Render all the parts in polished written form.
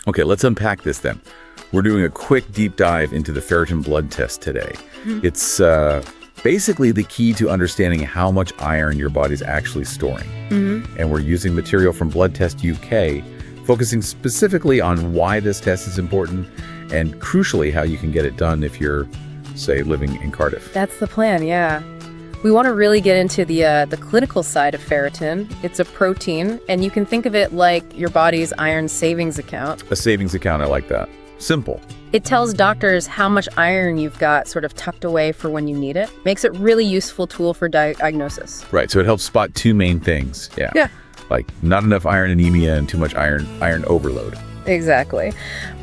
Okay, let's unpack this then. We're doing a quick deep dive into the ferritin blood test today. It's basically the key to understanding how much iron your body's actually storing. And we're using material from Blood Test UK, focusing specifically on why this test is important and crucially how you can get it done if you're, say, living in Cardiff. That's the plan, yeah. We want to really get into the clinical side of ferritin. It's a protein, and you can think of it like your body's iron savings account. A savings account, I like that. Simple. It tells doctors how much iron you've got sort of tucked away for when you need it. Makes it really useful tool for diagnosis. Right, so it helps spot two main things. Yeah. Like not enough iron anemia and too much iron overload. Exactly.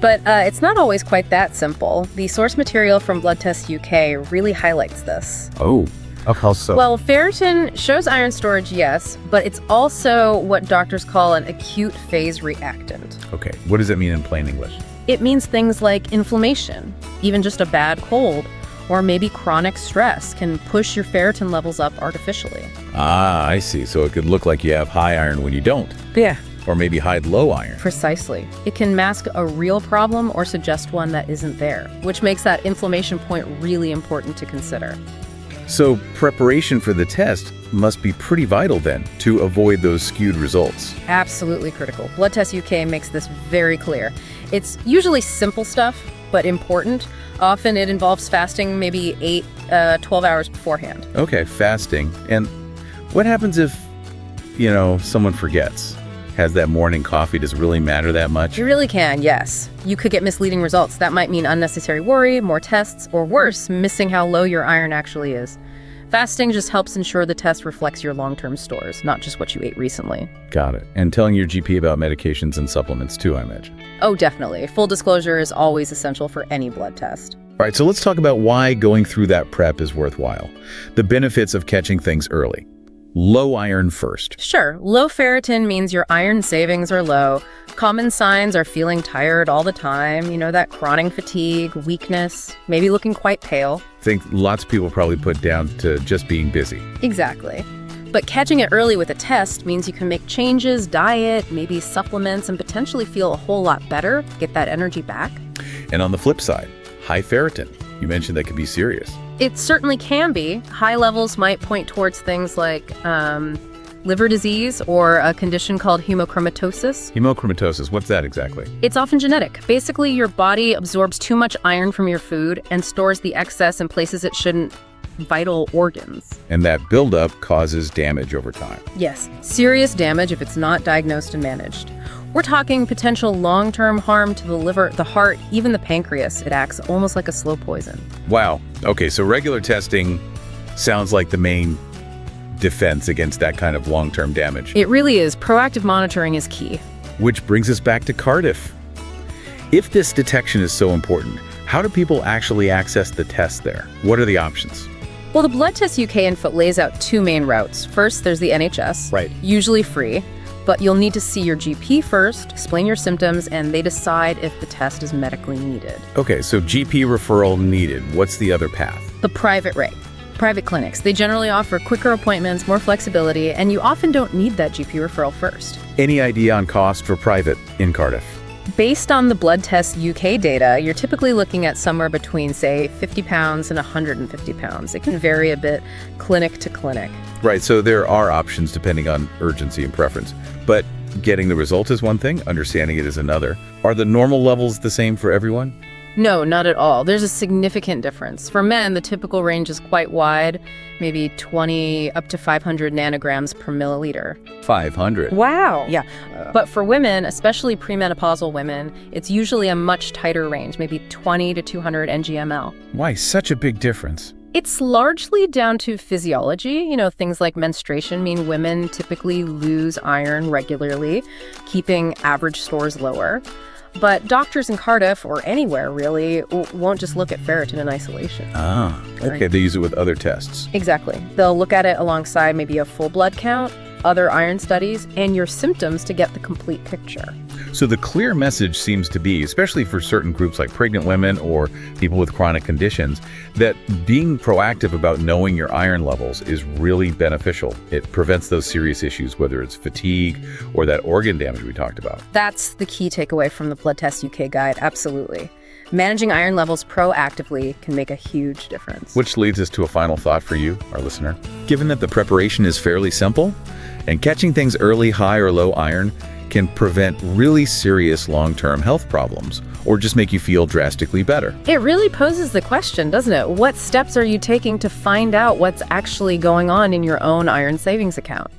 But it's not always quite that simple. The source material from Blood Test UK really highlights this. Oh, how so? Well, ferritin shows iron storage, yes, but it's also what doctors call an acute phase reactant. Okay, what does it mean in plain English? It means things like inflammation, even just a bad cold, or maybe chronic stress can push your ferritin levels up artificially. Ah, I see. So it could look like you have high iron when you don't. Yeah. Or maybe hide low iron. Precisely. It can mask a real problem or suggest one that isn't there, which makes that inflammation point really important to consider. So preparation for the test must be pretty vital then to avoid those skewed results. Absolutely critical. Blood Test UK makes this very clear. It's usually simple stuff, but important. Often it involves fasting maybe 12 hours beforehand. Okay, fasting. And what happens if, someone forgets? Has that morning coffee? Does it really matter that much? You really can, yes. You could get misleading results. That might mean unnecessary worry, more tests, or worse, missing how low your iron actually is. Fasting just helps ensure the test reflects your long-term stores, not just what you ate recently. Got it. And telling your GP about medications and supplements too, I imagine. Oh, definitely. Full disclosure is always essential for any blood test. All right, so let's talk about why going through that prep is worthwhile. The benefits of catching things early. Low iron first. Sure. Low ferritin means your iron savings are low. Common signs are feeling tired all the time, that chronic fatigue, weakness, maybe looking quite pale. I think lots of people probably put down to just being busy. Exactly. But catching it early with a test means you can make changes, diet, maybe supplements, and potentially feel a whole lot better, get that energy back. And on the flip side, high ferritin. You mentioned that could be serious. It certainly can be. High levels might point towards things like liver disease or a condition called hemochromatosis. Hemochromatosis, what's that exactly? It's often genetic. Basically, your body absorbs too much iron from your food and stores the excess in places it shouldn't, vital organs. And that buildup causes damage over time. Yes, serious damage if it's not diagnosed and managed. We're talking potential long-term harm to the liver, the heart, even the pancreas. It acts almost like a slow poison. Wow. Okay, so regular testing sounds like the main defense against that kind of long-term damage. It really is. Proactive monitoring is key. Which brings us back to Cardiff. If this detection is so important, how do people actually access the test there? What are the options? Well, the Blood Test UK info lays out two main routes. First, there's the NHS, right, usually free, but you'll need to see your GP first, explain your symptoms, and they decide if the test is medically needed. Okay, so GP referral needed. What's the other path? The private clinics. They generally offer quicker appointments, more flexibility, and you often don't need that GP referral first. Any idea on cost for private in Cardiff? Based on the Blood Test UK data, you're typically looking at somewhere between, say, £50 and £150. It can vary a bit clinic to clinic. Right, so there are options depending on urgency and preference. But getting the result is one thing, understanding it is another. Are the normal levels the same for everyone? No, not at all. There's a significant difference. For men, the typical range is quite wide, maybe 20 up to 500 nanograms per milliliter. 500? Wow. Yeah. But for women, especially premenopausal women, it's usually a much tighter range, maybe 20 to 200 ngml. Why such a big difference? It's largely down to physiology. Things like menstruation mean women typically lose iron regularly, keeping average stores lower. But doctors in Cardiff, or anywhere really, won't just look at ferritin in isolation. Ah, okay. Right. They use it with other tests. Exactly. They'll look at it alongside maybe a full blood count, other iron studies, and your symptoms to get the complete picture. So the clear message seems to be, especially for certain groups like pregnant women or people with chronic conditions, that being proactive about knowing your iron levels is really beneficial. It prevents those serious issues, whether it's fatigue or that organ damage we talked about. That's the key takeaway from the Blood Test UK guide, absolutely. Managing iron levels proactively can make a huge difference. Which leads us to a final thought for you, our listener. Given that the preparation is fairly simple, and catching things early, high or low iron can prevent really serious long-term health problems, or just make you feel drastically better. It really poses the question, doesn't it? What steps are you taking to find out what's actually going on in your own iron savings account?